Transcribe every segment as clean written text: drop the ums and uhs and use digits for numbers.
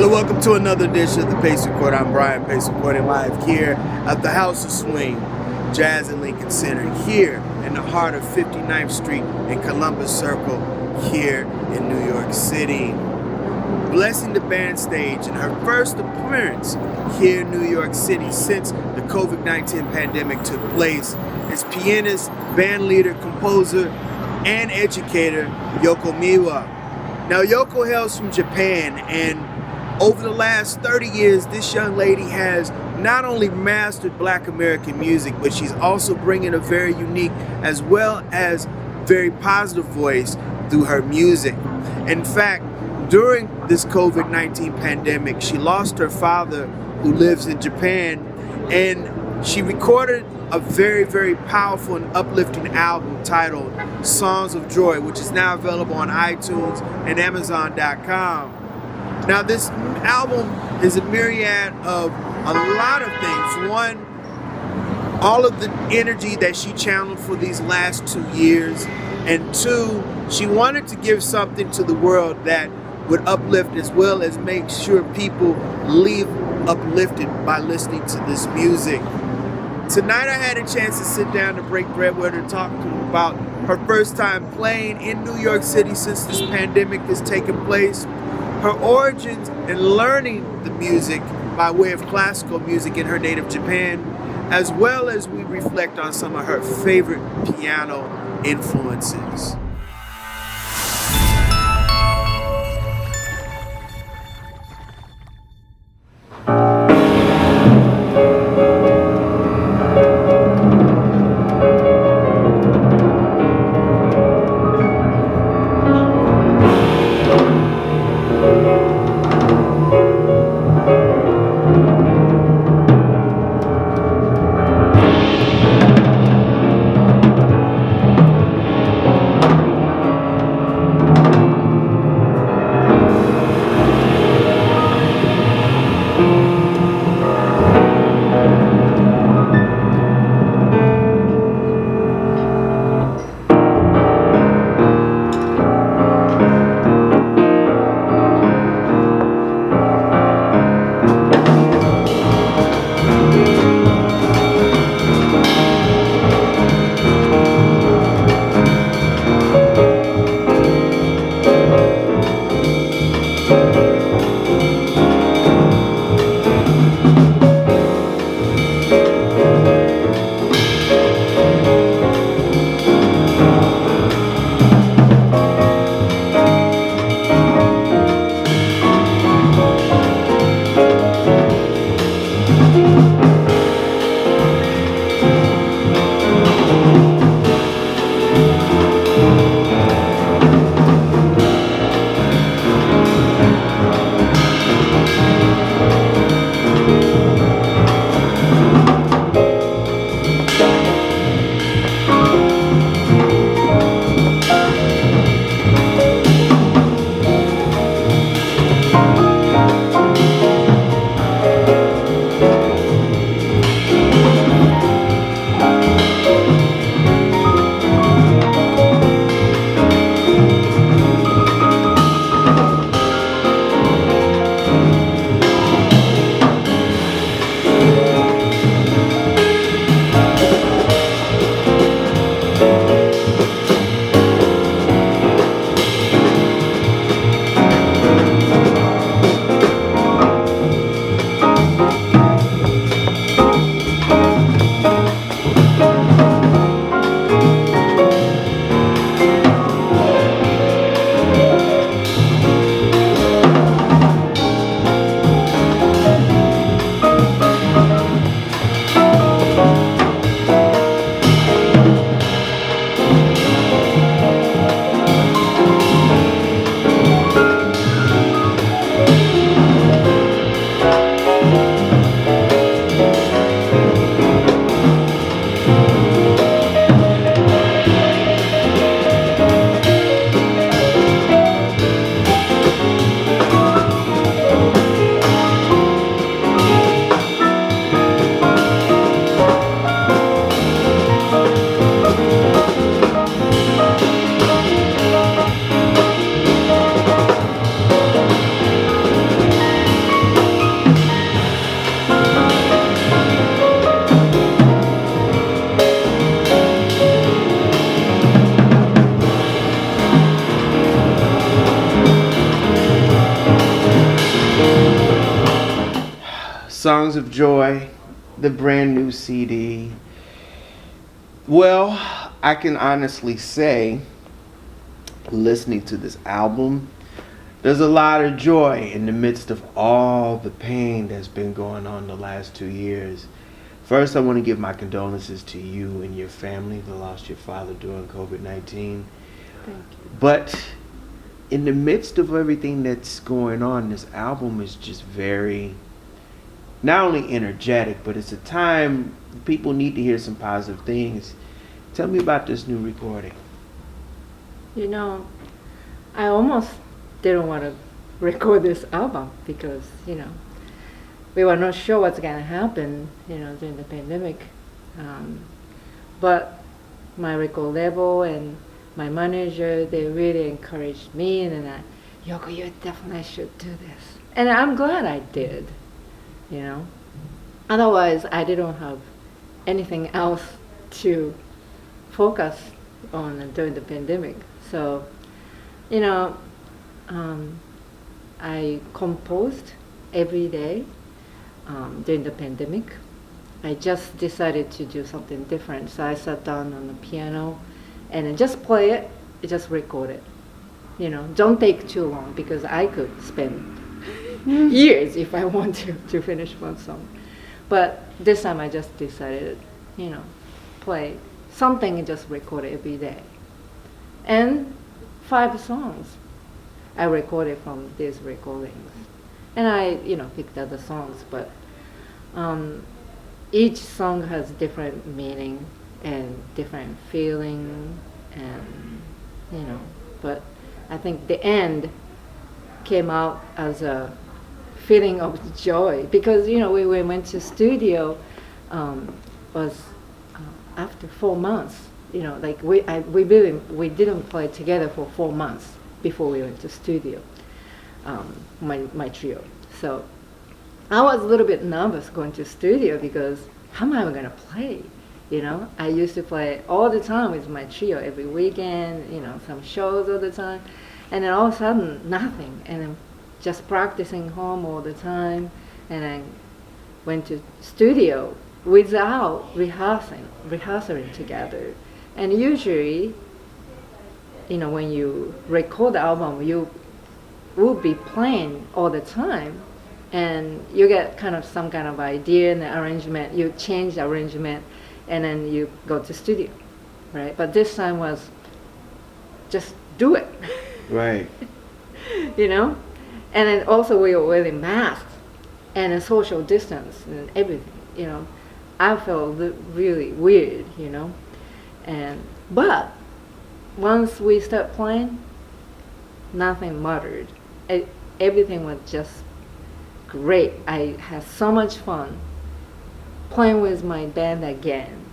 Hello, welcome to another edition of the Pace Report. I'm Brian Pace, reporting live here at the House of Swing, Jazz and Lincoln Center, here in the heart of 59th Street and Columbus Circle, here in New York City. Blessing the band stage in her first appearance here in New York City since the COVID-19 pandemic took place is pianist, band leader, composer, and educator Yoko Miwa. Now, Yoko hails from Japan, and over the last 30 years, this young lady has not only mastered Black American music, but she's also bringing a very unique as well as very positive voice through her music. In fact, during this COVID-19 pandemic, she lost her father, who lives in Japan, and she recorded a very, very powerful and uplifting album titled Songs of Joy, which is now available on iTunes and Amazon.com. Now, this album is a myriad of a lot of things. One, all of the energy that she channeled for these last 2 years. And two, she wanted to give something to the world that would uplift as well as make sure people leave uplifted by listening to this music. Tonight I had a chance to sit down to break bread with her and talk to her about her first time playing in New York City since this pandemic has taken place, her origins and learning the music by way of classical music in her native Japan, as well as we reflect on some of her favorite piano influences. Songs of Joy, the brand new CD. Well, I can honestly say, listening to this album, there's a lot of joy in the midst of all the pain that's been going on the last 2 years. First, I want to give my condolences to you and your family that lost your father during COVID-19. Thank you. But in the midst of everything that's going on, this album is just very, not only energetic, but it's a time people need to hear some positive things. Tell me about this new recording. You know, I almost didn't want to record this album because, we were not sure what's going to happen, during the pandemic. But my record label and my manager, they really encouraged me, and then Yoko, you definitely should do this. And I'm glad I did, Otherwise, I didn't have anything else to focus on during the pandemic. So, I composed every day during the pandemic. I just decided to do something different. So I sat down on the piano and then just play it, just record it. Don't take too long because I could spend years if I want to finish one song. But this time I just decided, play something and just record it every day. And 5 songs I recorded from these recordings. And I, picked other songs, but each song has different meaning and different feeling, and, but I think the end came out as a feeling of joy because, we went to studio, was after 4 months, we didn't play together for 4 months before we went to studio, my trio. So I was a little bit nervous going to studio because how am I going to play? I used to play all the time with my trio every weekend, some shows all the time, and then all of a sudden nothing, and then just practicing home all the time, and I went to studio without rehearsing together. And usually, when you record the album, you will be playing all the time, and you get some kind of idea and the arrangement, you change the arrangement, and then you go to studio, right? But this time was just do it. Right. And then also we were wearing masks and a social distance and everything, I felt really weird, but once we start playing, nothing mattered. Everything was just great. I had so much fun playing with my band again,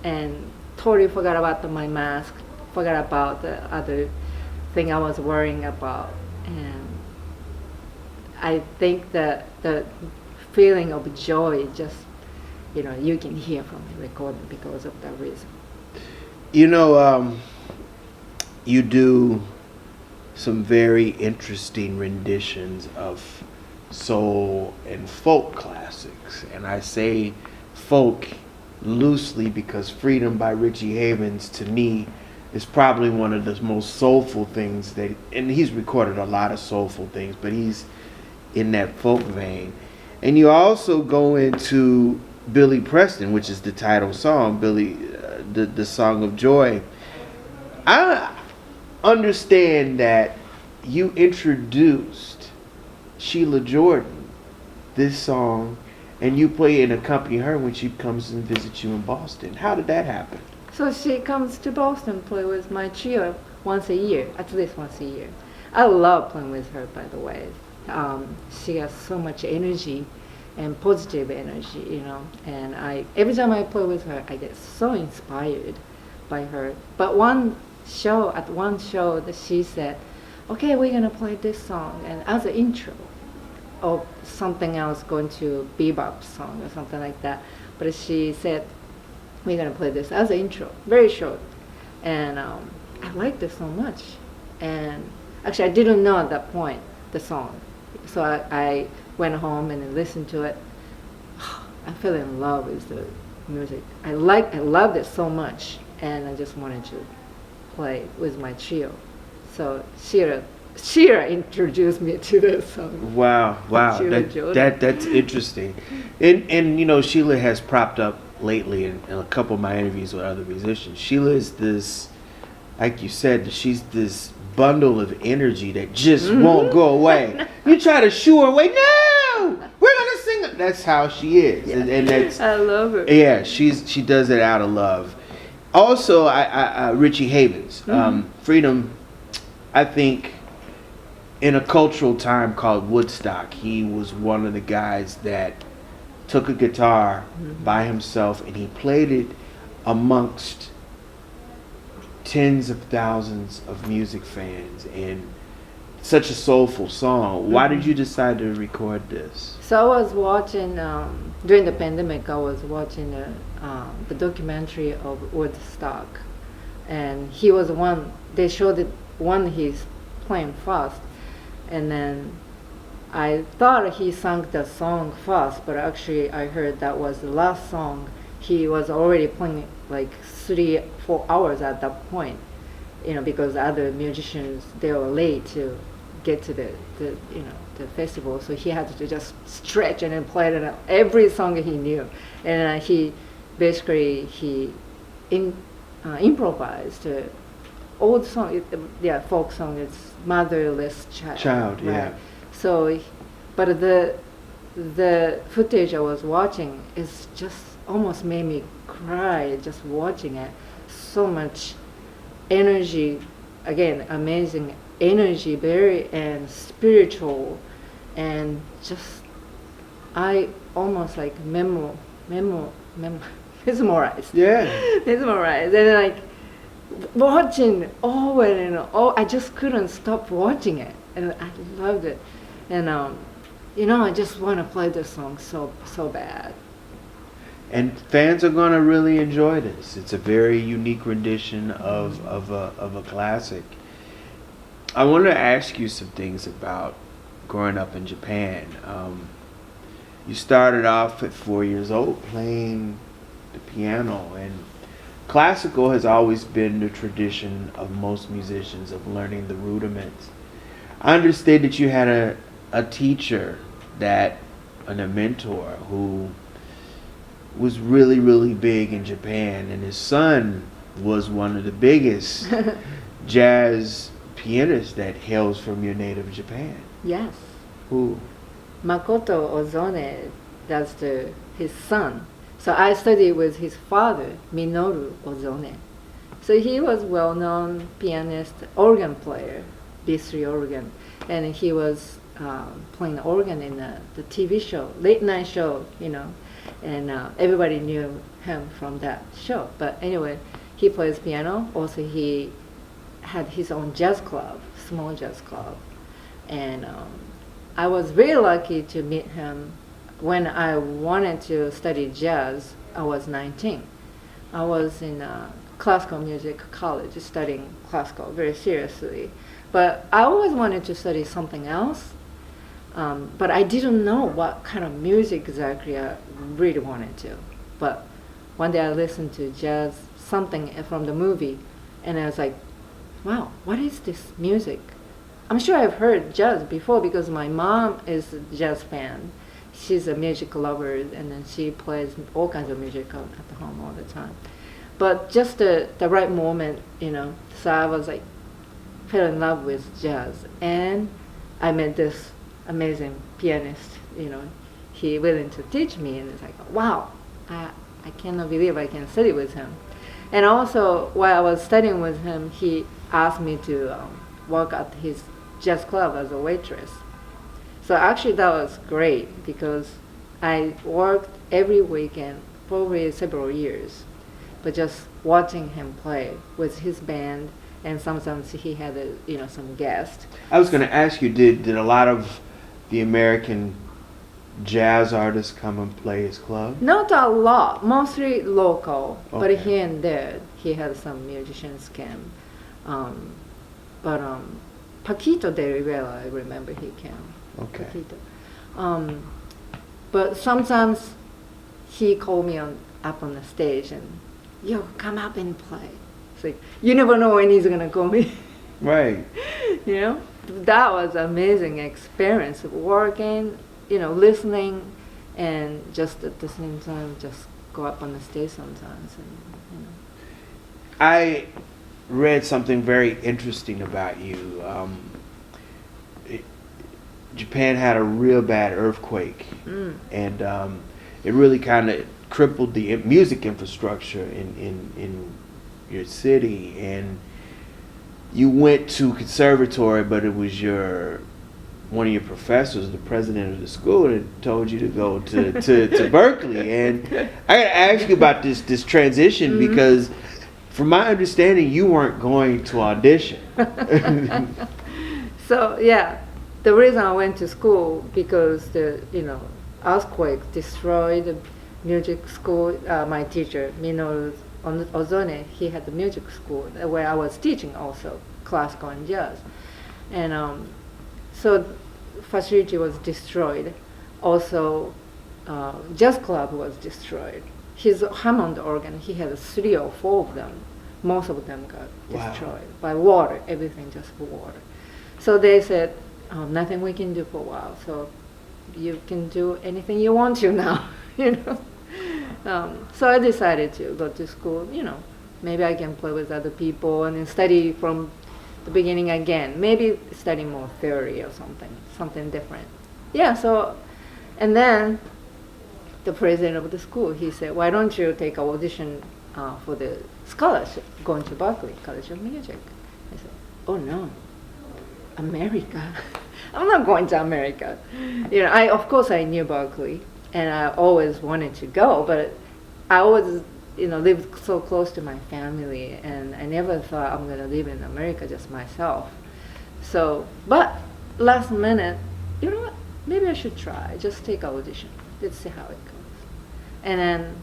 and totally forgot about my mask, forgot about the other thing I was worrying about, and I think that the feeling of joy just, you can hear from the recording because of that reason. You do some very interesting renditions of soul and folk classics, and I say folk loosely because Freedom by Richie Havens to me is probably one of the most soulful things and he's recorded a lot of soulful things, but he's in that folk vein. And you also go into Billy Preston, which is the title song, the Song of Joy. I understand that you introduced Sheila Jordan this song, and you play and accompany her when she comes and visits you in Boston. How did that happen? So she comes to Boston, play with my trio once a year, at least once a year. I love playing with her, by the way. She has so much energy and positive energy, and every time I play with her, I get so inspired by her. But one show that she said, okay, we're gonna play this song, and as an intro, or something else going to bebop song or something like that. But she said, we're gonna play this as an intro, very short. And I liked it so much. And actually I didn't know at that point the song. So I went home and listened to it. I fell in love with the music. I loved it so much, and I just wanted to play with my trio. So Shira introduced me to this song. Wow, Sheila that's interesting. And Sheila has propped up lately in a couple of my interviews with other musicians. Sheila is this, like you said, she's this bundle of energy that just won't go away. You try to shoo her away, no, we're gonna sing it. That's how she is, Yeah. and that's I love her. yeah. She does it out of love. Also, I Richie Havens, Freedom. I think in a cultural time called Woodstock, he was one of the guys that took a guitar by himself and he played it amongst tens of thousands of music fans, and such a soulful song. Why did you decide to record this? So I was watching during the pandemic. I was watching the documentary of Woodstock, and he was one. They showed it one. He's playing fast, and then I thought he sang the song fast, but actually I heard that was the last song. He was already playing like 3-4 hours at that point, because other musicians, they were late to get to the festival, so he had to just stretch and then play it every song he knew, and he basically improvised old song, folk song. It's Motherless Child. Yeah. Right. So, but the footage I was watching is just almost made me cry just watching it. So much energy, again, amazing energy, very and spiritual, and just I almost like mesmerized. Yeah. Mesmerized, and like watching over and over. I just couldn't stop watching it, and I loved it. And I just want to play this song so bad. And fans are going to really enjoy this. It's a very unique rendition of a classic. I want to ask you some things about growing up in Japan. You started off at 4 years old playing the piano, and classical has always been the tradition of most musicians of learning the rudiments. I understand that you had a teacher and a mentor who was really, really big in Japan, and his son was one of the biggest jazz pianists that hails from your native Japan. Yes. Who? Makoto Ozone, that's his son. So I studied with his father, Minoru Ozone. So he was well-known pianist, organ player, B3 organ, and he was playing the organ in the TV show, late night show, and everybody knew him from that show. But anyway, he plays piano. Also, he had his own jazz club, small jazz club, and I was very lucky to meet him when I wanted to study jazz. I was 19. I was in classical music college studying classical very seriously, but I always wanted to study something else. But I didn't know what kind of music exactly I really wanted to. But one day I listened to jazz, something from the movie, and I was like, wow, what is this music? I'm sure I've heard jazz before because my mom is a jazz fan. She's a music lover, and then she plays all kinds of music at home all the time. But just the right moment, so I was like, fell in love with jazz. And I met this amazing pianist, he willing to teach me, and it's like, wow, I cannot believe I can study with him. And also, while I was studying with him, he asked me to work at his jazz club as a waitress. So actually that was great because I worked every weekend, probably several years, but just watching him play with his band, and sometimes he had some guests. I was going to ask you, did a lot of the American jazz artists come and play his club? Not a lot, mostly local, Okay. but here and there he had some musicians came. But Paquito de Rivera, I remember he came. Okay. Paquito. But sometimes he called me up on the stage and, yo, come up and play. It's like, you never know when he's going to call me. Right. You know, that was amazing experience of working, listening, and just at the same time just go up on the stage sometimes. And, I read something very interesting about you. Japan had a real bad earthquake, and it really kind of crippled the music infrastructure in your city. And you went to conservatory, but it was one of your professors, the president of the school, that told you to go to Berkeley. And I got to ask you about this transition, because from my understanding, you weren't going to audition. So yeah, the reason I went to school because the earthquake destroyed the music school. My teacher Minoru Ozone, he had the music school where I was teaching also classical and jazz, and so facility was destroyed. Also, jazz club was destroyed. His Hammond organ, he had 3 or 4 of them. Most of them got destroyed by water. Everything just water. So they said, nothing we can do for a while. So you can do anything you want to now, So I decided to go to school. Maybe I can play with other people and then study from the beginning again. Maybe study more theory or something different. Yeah. So, and then the president of the school, he said, "Why don't you take an audition for the scholarship going to Berkeley College of Music?" I said, "Oh no, America! I'm not going to America." Of course I knew Berkeley, and I always wanted to go, but I always, lived so close to my family, and I never thought I'm gonna live in America just myself. So, but last minute, you know what? Maybe I should try. Just take an audition. Let's see how it goes. And then,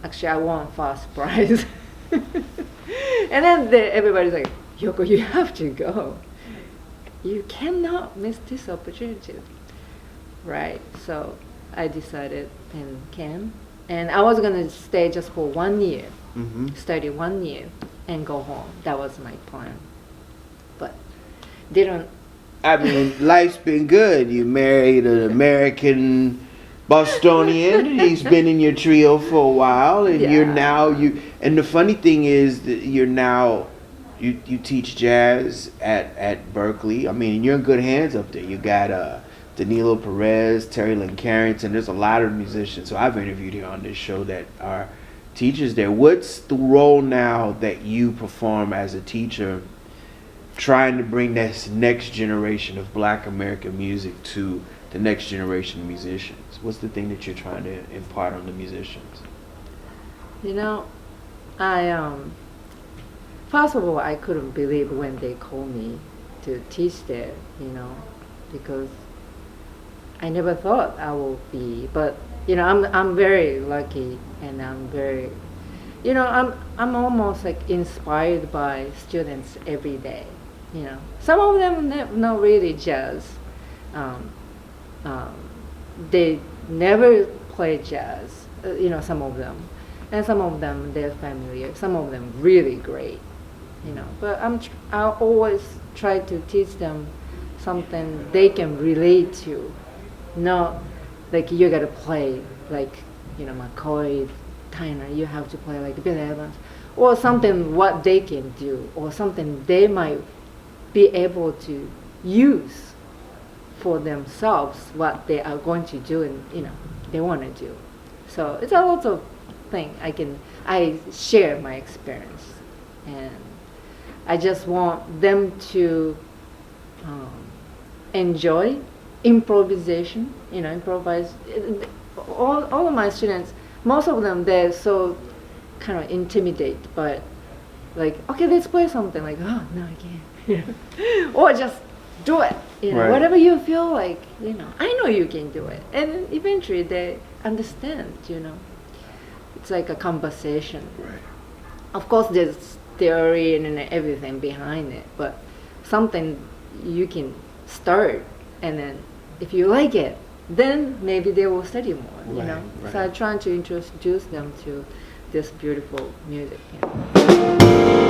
actually, I won first prize. And then everybody's like, "Yoko, you have to go. You cannot miss this opportunity." Right? So I decided and came. And I was going to stay just for 1 year, study 1 year, and go home. That was my plan. But didn't. I mean, life's been good. You married an American Bostonian, and he's been in your trio for a while, and you're now And the funny thing is that you teach jazz at Berkeley. I mean, you're in good hands up there. You got Danilo Perez, Terry Lynn Carrington. There's a lot of musicians. So I've interviewed here on this show that are teachers there. What's the role now that you perform as a teacher, trying to bring this next generation of Black American music to the next generation of musicians? What's the thing that you're trying to impart on the musicians? First of all, I couldn't believe when they called me to teach there, because I never thought I would be. But I'm very lucky, and I'm very, I'm almost like inspired by students every day. Some of them not really jazz. They never play jazz. Some of them, and some of them they're familiar. Some of them really great. But I always try to teach them something they can relate to. Not like you gotta play like McCoy, Tyner. You have to play like Billy Evans, or something what they can do, or something they might be able to use for themselves. What they are going to do, and they want to do. So it's a lot of thing I share my experience, and I just want them to enjoy improvisation, improvise. All of my students, most of them, they're so kind of intimidated, but like, okay, let's play something. Like, oh, no, I can't. Or just do it. Right. Whatever you feel like, I know you can do it. And eventually they understand, It's like a conversation. Right. Of course, there's theory and everything behind it, but something you can start, and then if you like it, then maybe they will study more, you Right, know. right. So I'm trying to introduce them to this beautiful music. You know.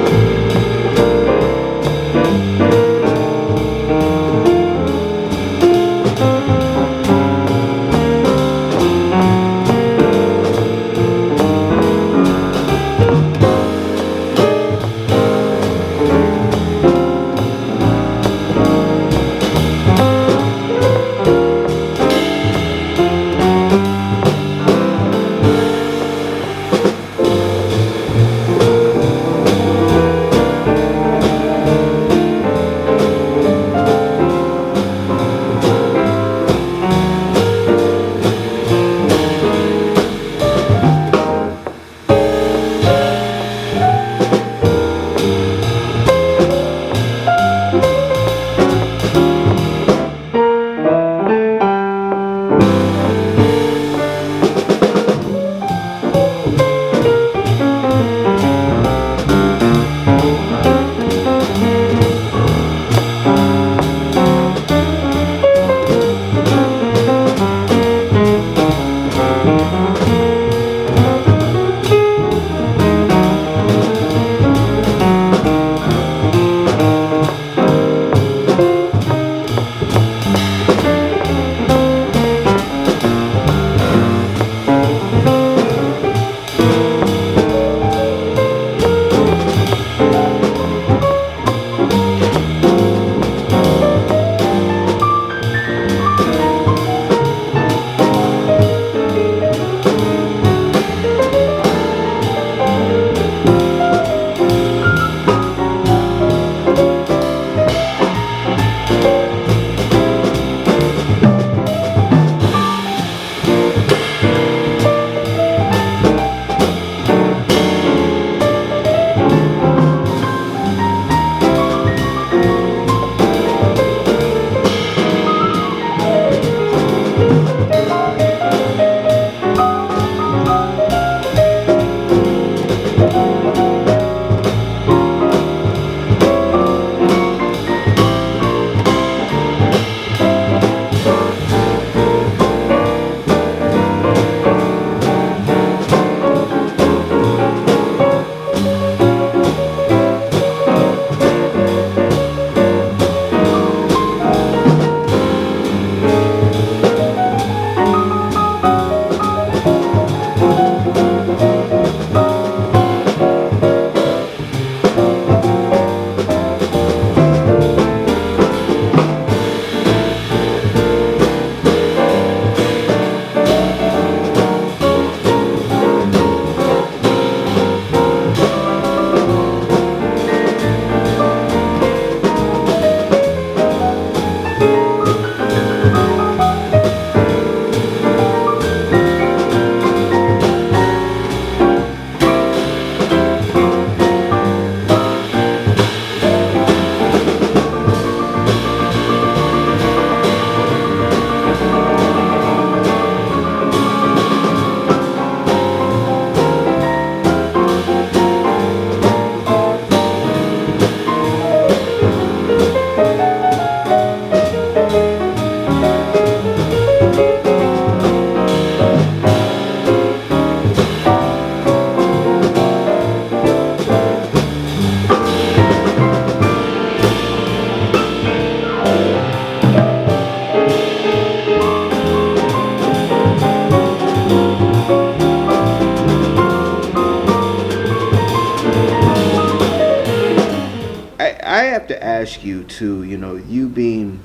I have to ask you too, you being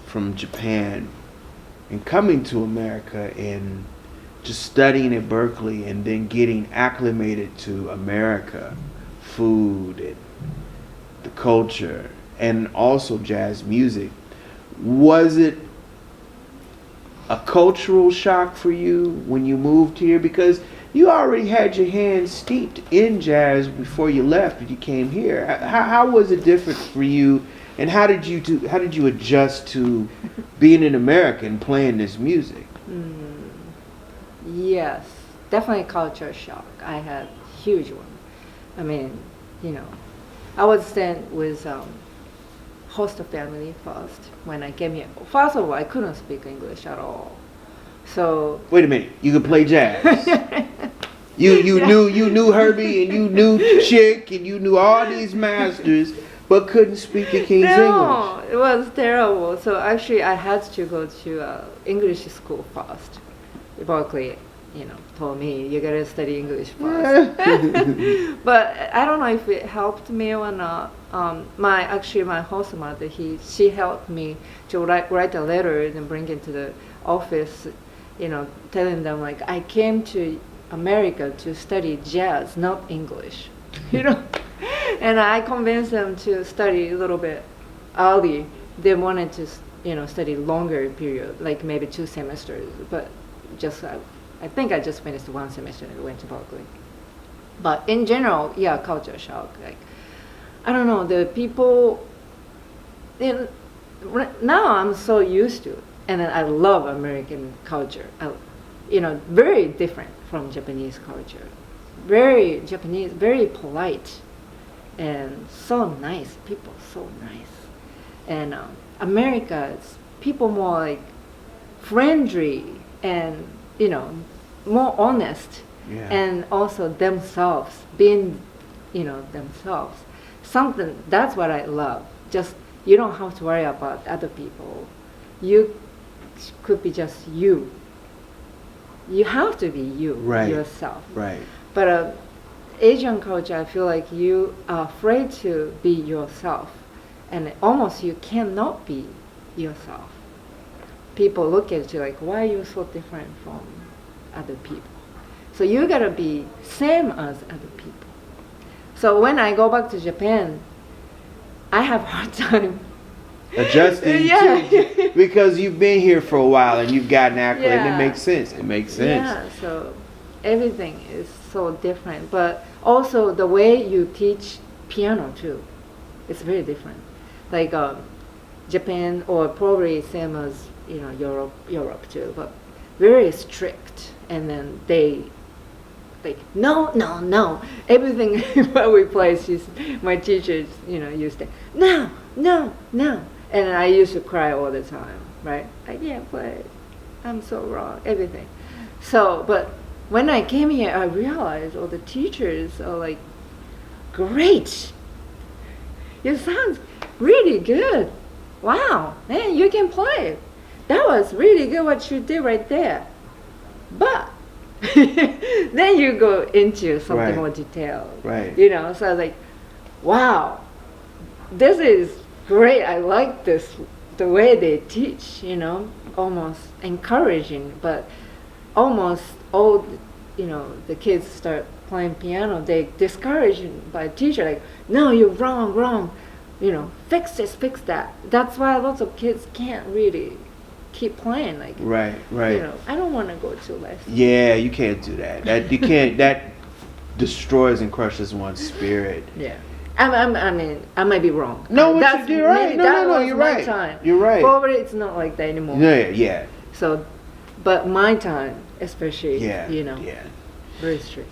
from Japan and coming to America and just studying at Berkeley and then getting acclimated to America, food and the culture, and also jazz music. Was it a cultural shock for you when you moved here? Because you already had your hands steeped in jazz before you left when you came here. How was it different for you, and how did you adjust to being in America and playing this music? Yes, definitely culture shock. I had huge one. I mean, I was staying with host family first when I came here. First of all, I couldn't speak English at all. So Wait a minute. You could play jazz. You knew Herbie and you knew Chick and you knew all these masters, but couldn't speak the King's no, English. it was terrible. So actually, I had to go to English school first. Berkeley, told me you gotta study English first. But I don't know if it helped me or not. My host mother, she helped me to write a letter and bring it to the office, telling them like I came to America to study jazz, not English, And I convinced them to study a little bit early. They wanted to, study longer period, like maybe 2 semesters, but just I think I just finished 1 semester and went to Berkeley. But in general, yeah, culture shock. Like, I don't know, the people. Now I'm so used to it, and I love American culture. Very different from Japanese culture. Very Japanese, very polite, and so nice. People so nice, and America's people more like friendly and more honest, and also themselves being themselves. Something that's what I love. Just you don't have to worry about other people. You could be just you. You have to be you, yourself. Right. But Asian culture, I feel like you are afraid to be yourself, and almost you cannot be yourself. People look at you like, why are you so different from other people? So you gotta be same as other people. So when I go back to Japan, I have hard time adjusting too, because you've been here for a while and you've gotten acclimated. Yeah. It makes sense. It makes sense. Yeah, so everything is so different. But also the way you teach piano too, it's very different. Like Japan, or probably same as Europe too, but very strict. And then they like no, everything what we play. My teachers used to no, and I used to cry all the time. Right, I can't play. I'm so wrong. Everything. So, but when I came here, I realized all the teachers are like, great. You sound really good. Wow, man, you can play. That was really good what you did right there. But then you go into something more detailed. Right. So I was like, wow, this is great. I like this, the way they teach, almost encouraging, but almost all, the kids start playing piano, they discouraging by teacher, like, no, you're wrong, fix this, fix that. That's why lots of kids can't really keep playing, like, right. I don't want to go to lessons. Yeah, you can't do that. That destroys and crushes one's spirit. Yeah. I mean, I might be wrong. No, you're right. No, you're right. Time. You're right. Probably it's not like that anymore. Yeah. So, but my time, especially, very strict.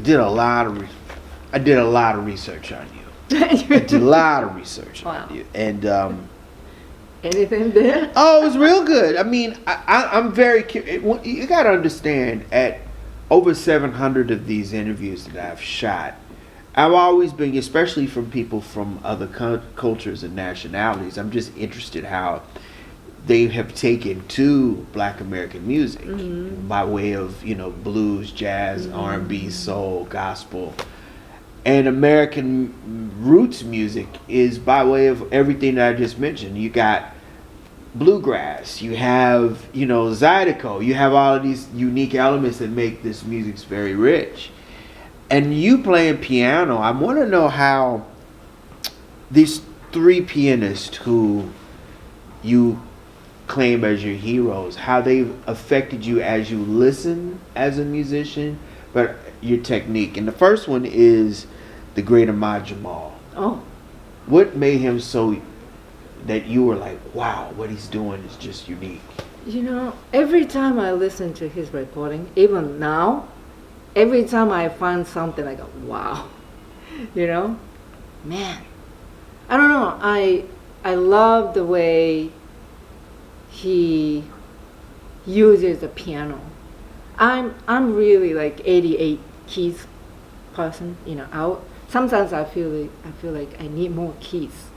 did a lot of research on you. I did a lot of research on you, and anything there? oh, it was real good. I mean, I'm very curious. You got to understand, at over 700 of these interviews that I've shot, I've always been, especially from people from other cultures and nationalities, I'm just interested how they have taken to Black American music by way of, you know, blues, jazz, R&B, soul, gospel. And American roots music is by way of everything that I just mentioned. You got bluegrass, you have, you know, zydeco, you have all of these unique elements that make this music very rich. And you playing piano, I want to know how these three pianists who you claim as your heroes, how they've affected you as you listen as a musician, but your technique. And the first one is the great Ahmad Jamal. Oh. What made him so that you were like, wow, what he's doing is just unique? You know, every time I listen to his recording, even now, every time I find something, I go, wow. You know? Man. I don't know. I love the way he uses the piano. I'm really like 88 keys person, you know. Sometimes I feel like I need more keys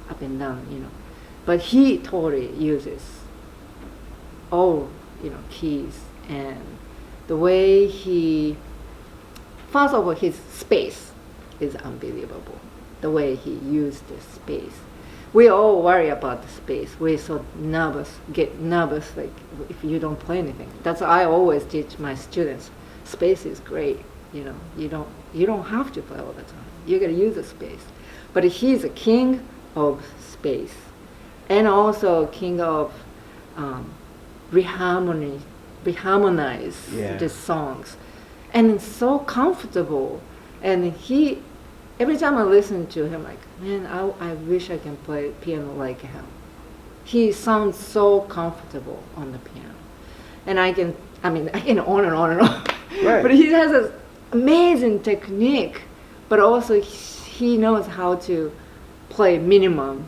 up and down, you know. But he totally uses all, you know, keys, and the way he, first of all, his space is unbelievable. The way he used the space. We all worry about the space. We're so nervous, get nervous like if you don't play anything. That's what I always teach my students. Space is great, you know. You don't have to play all the time. You gotta use the space. But he's a king of space, and also king of reharmonize the songs, and it's so comfortable. And he, every time I listen to him, like, man, I wish I can play piano like him. He sounds so comfortable on the piano, and I can on and on and on. Right. But he has an amazing technique, but also he knows how to play minimum,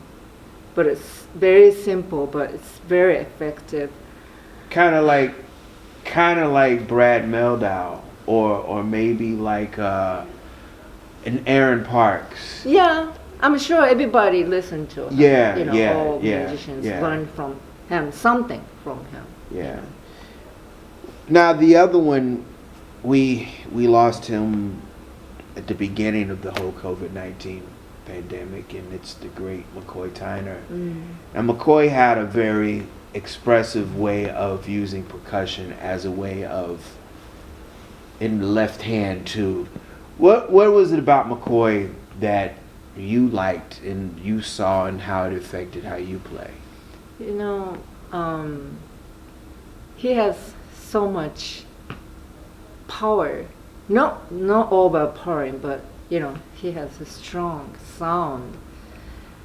but it's very simple, but it's very effective. Kind of like Brad Meldau, or maybe like an Aaron Parks. Yeah, I'm sure everybody listened to him. Yeah, you know, yeah, all yeah, musicians yeah. learn from him, something from him. Yeah. You know. Now the other one, we lost him at the beginning of the whole COVID-19 pandemic, and it's the great McCoy Tyner. And McCoy had a very expressive way of using percussion as a way of, in the left hand too. What was it about McCoy that you liked and you saw, and how it affected how you play? You know, he has so much power. Not overpowering, but you know, he has a strong sound.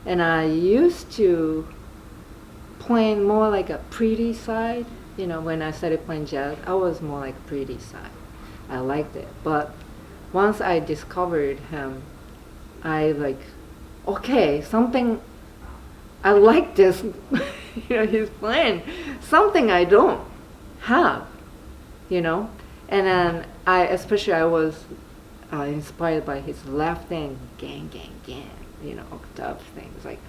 And I used to play more like a pretty side. You know, when I started playing jazz, I was more like pretty side. I liked it. But once I discovered him, I like, okay, something, I like this. You know, he's playing something I don't have, you know. And then I was inspired by his left hand, gang, you know, octave things. Like,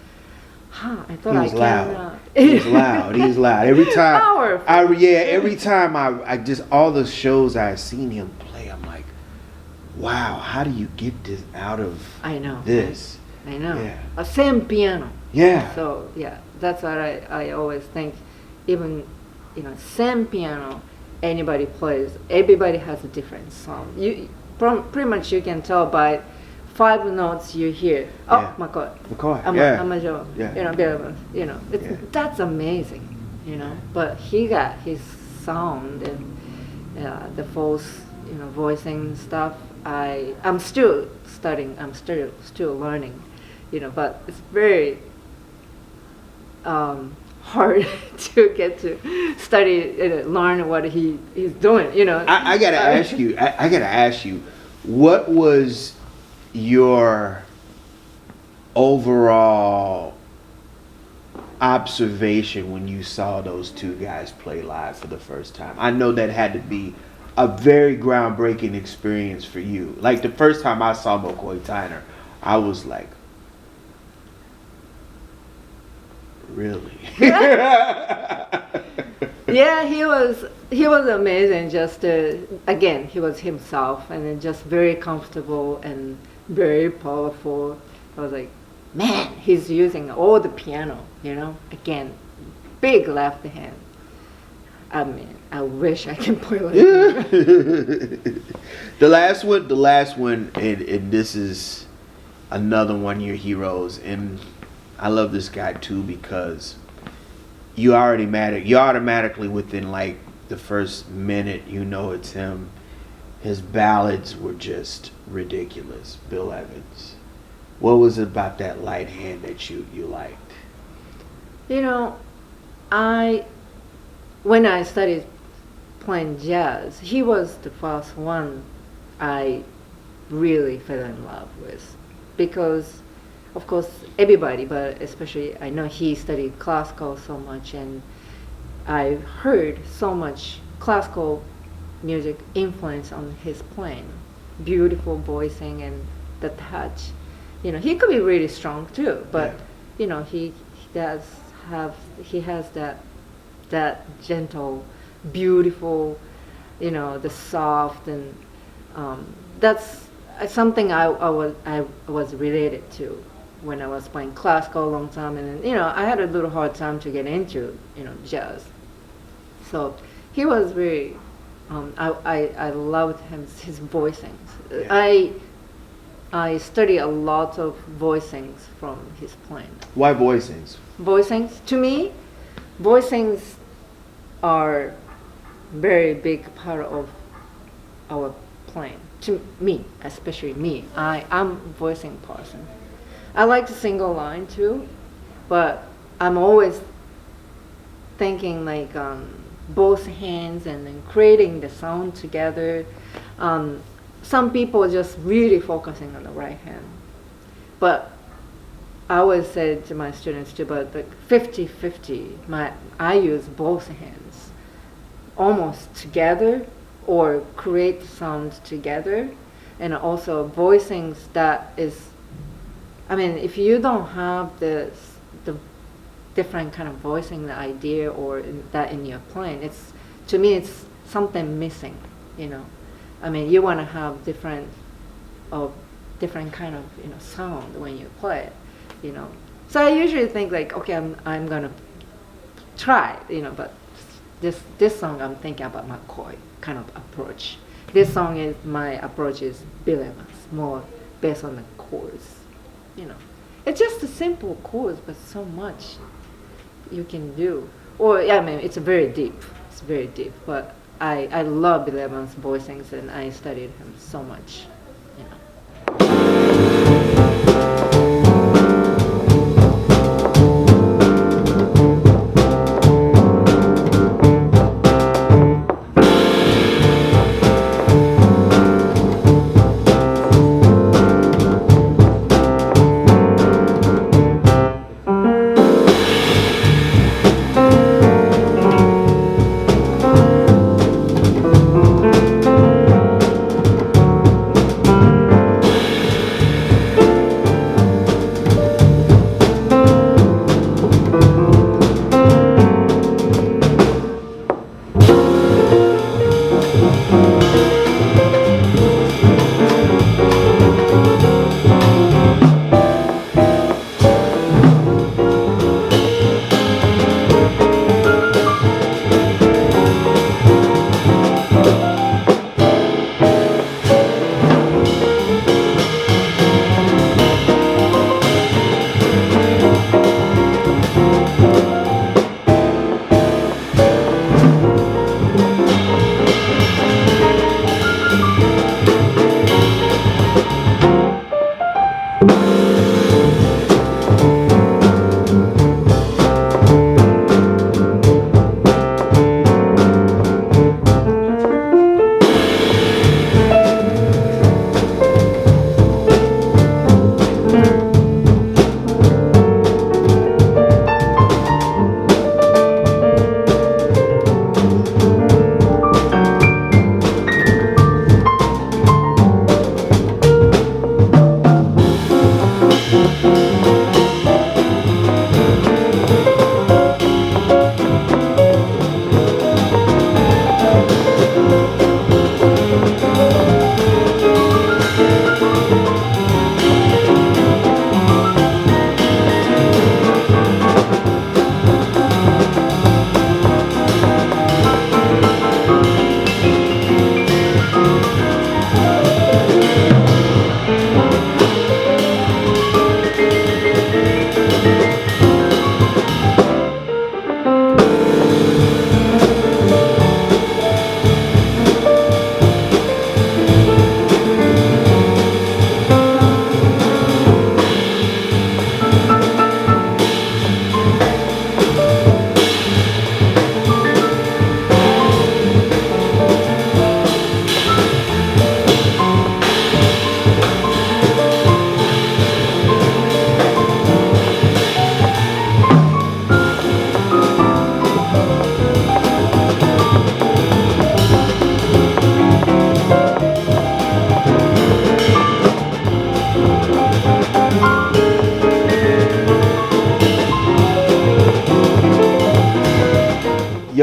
I thought He was loud. He was loud. Every time. Powerful. Every time I just, all the shows I've seen him play, I'm like, wow, how do you get this out of this? I know. Yeah. A same piano. Yeah. So, yeah, that's what I always think. Even, you know, same piano, anybody plays, everybody has a different sound. Pretty much you can tell by 5 notes you hear. Oh, Yeah. McCoy. Yeah. Amajo. Yeah. You know, that's amazing. You know, but he got his sound and the false, you know, voicing stuff. I'm still studying. I'm still learning. You know, but it's very hard to get to study and learn what he's doing. You know. I gotta ask you. I gotta ask you. What was your overall observation when you saw those two guys play live for the first time? I know that had to be a very groundbreaking experience for you. Like the first time I saw McCoy Tyner, I was like, really? Yeah, he was amazing. Just again, he was himself, and then just very comfortable and very powerful. I was like, man, he's using all the piano, you know. Again, big left hand. I mean, I wish I can play like that. The last one, and this is another one of your heroes, and I love this guy too because you automatically within like the first minute you know it's him. His ballads were just ridiculous. Bill Evans. What was it about that light hand that you liked? You know, when I studied playing jazz, he was the first one I really fell in love with, because of course everybody, but especially I know he studied classical so much, and I heard so much classical music influence on his playing. Beautiful voicing and the touch. You know, he could be really strong too, but you know, he has that gentle, beautiful, you know, the soft, and that's something I was related to when I was playing classical a long time, and you know, I had a little hard time to get into, you know, jazz. So he was very, I loved his voicings. Yeah. I study a lot of voicings from his playing. Why voicings? Voicings, to me, voicings are very big part of our playing. To me, especially me, I'm a voicing person. I like to sing a line too, but I'm always thinking like both hands and then creating the sound together. Some people just really focusing on the right hand, but I always say to my students too, but like 50-50, I use both hands almost together or create sound together, and also voicings that is, I mean, if you don't have the different kind of voicing, the idea or that in your playing, it's, to me, it's something missing, you know. I mean, you want to have different kind of, you know, sound when you play it, you know. So I usually think like, okay, I'm gonna try, you know, but this song I'm thinking about McCoy kind of approach. This song is, my approach is Bill Evans, more based on the chords, you know. It's just a simple chords, but so much you can do. Or yeah, I mean, it's very deep. It's very deep, but I love Bill Evans' voicings, and I studied him so much, you know.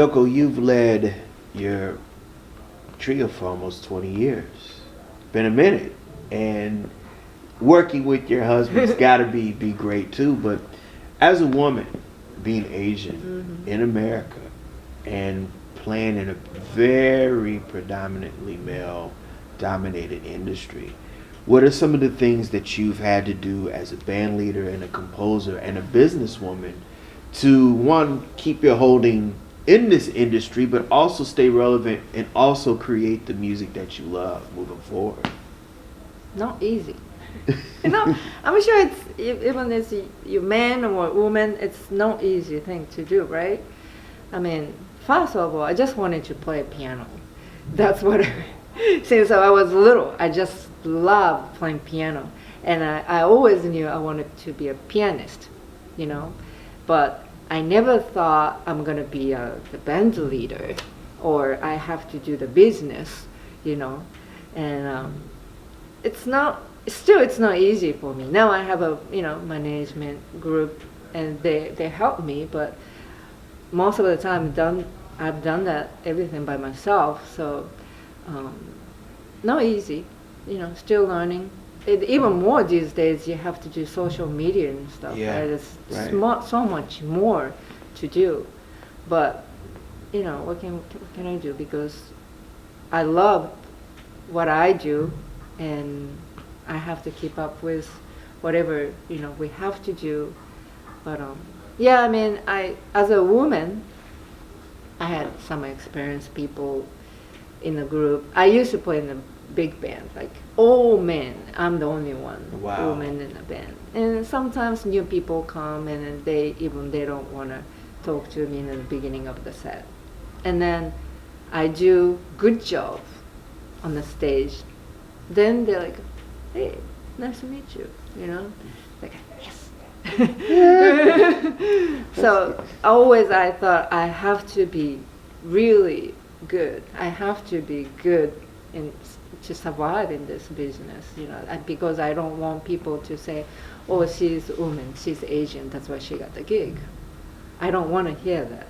Yoko, you've led your trio for almost 20 years. Been a minute. And working with your husband's got to be great too. But as a woman, being Asian in America and playing in a very predominantly male-dominated industry, what are some of the things that you've had to do as a band leader and a composer and a businesswoman to, one, keep your holding in this industry, but also stay relevant and also create the music that you love moving forward? Not easy. I'm sure it's, even as you man or woman, it's no easy thing to do, right? I mean, first of all, I just wanted to play piano. That's what since I was little, I just loved playing piano. And I always knew I wanted to be a pianist, But I never thought I'm going to be the band leader or I have to do the business, And it's not easy for me. Now I have a, management group and they help me, but most of the time I've done that everything by myself. So not easy, still learning. Even more these days, you have to do social media and stuff. Yeah, right? It's right. so much more to do. But, what can I do? Because I love what I do, and I have to keep up with whatever, we have to do. But, yeah, I mean, as a woman, I had some experienced people in the group. I used to play in a big band, like all men. I'm the only one woman in the band. And sometimes new people come and they don't want to talk to me in the beginning of the set. And then I do good job on the stage. Then they're like, hey, nice to meet you, Like, yes. So always I thought I have to be really good. I have to be good to survive in this business, because I don't want people to say, oh, she's a woman, she's Asian, that's why she got the gig. I don't want to hear that.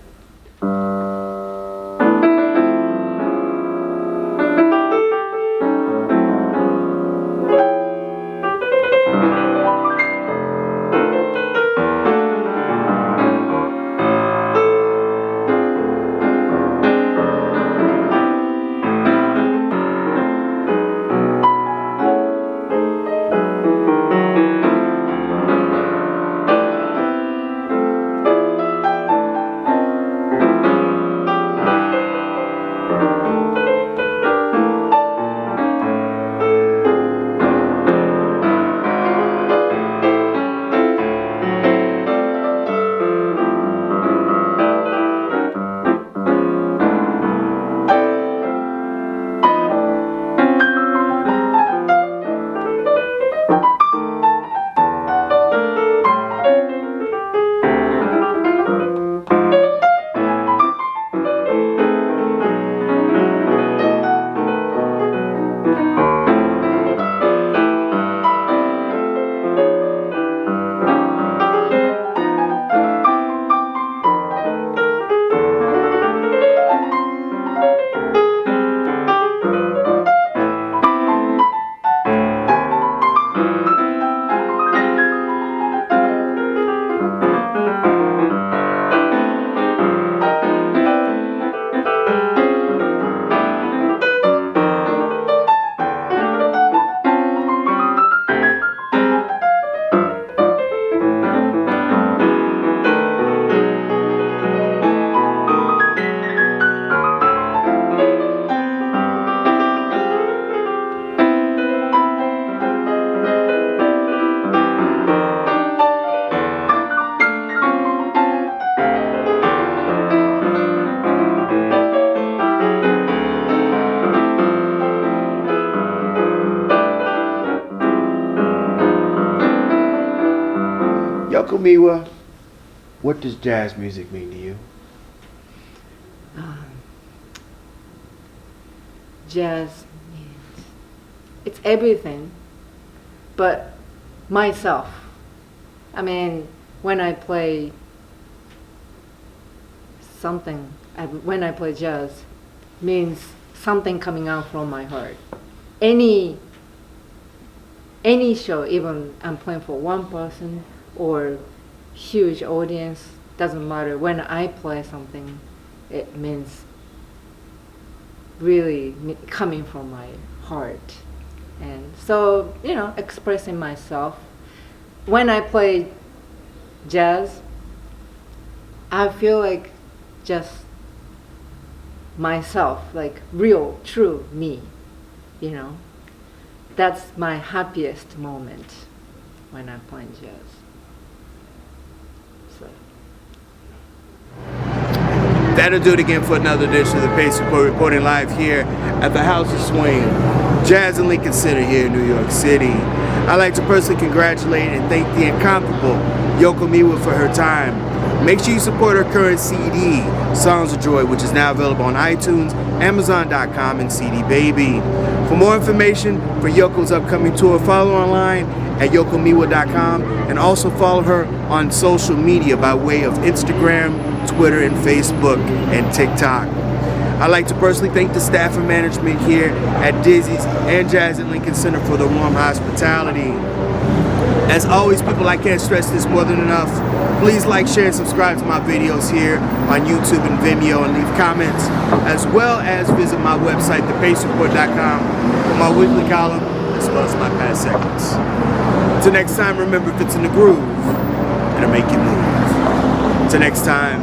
Yoko Miwa, what does jazz music mean to you? Jazz means it's everything but myself. I mean, when I play something when I play jazz, means something coming out from my heart. Any show, even I'm playing for one person or huge audience, doesn't matter. When I play something, it means really coming from my heart. And so, expressing myself. When I play jazz, I feel like just myself, like real, true me, That's my happiest moment when I'm playing jazz. So. That'll do it again for another edition of the Pace Report, reporting live here at the House of Swing, Jazz and Lincoln Center here in New York City. I'd like to personally congratulate and thank the incomparable Yoko Miwa for her time. Make sure you support her current CD, Songs of Joy, which is now available on iTunes, Amazon.com, and CD Baby. For more information for Yoko's upcoming tour, follow her online at yokomiwa.com and also follow her on social media by way of Instagram, Twitter, and Facebook, and TikTok. I'd like to personally thank the staff and management here at Dizzy's and Jazz at Lincoln Center for their warm hospitality. As always, people, I can't stress this more than enough. Please like, share, and subscribe to my videos here on YouTube and Vimeo, and leave comments, as well as visit my website, thepacereport.com, for my weekly column, as well as my past segments. Until next time, remember, if it's in the groove, it'll make you move. Until next time,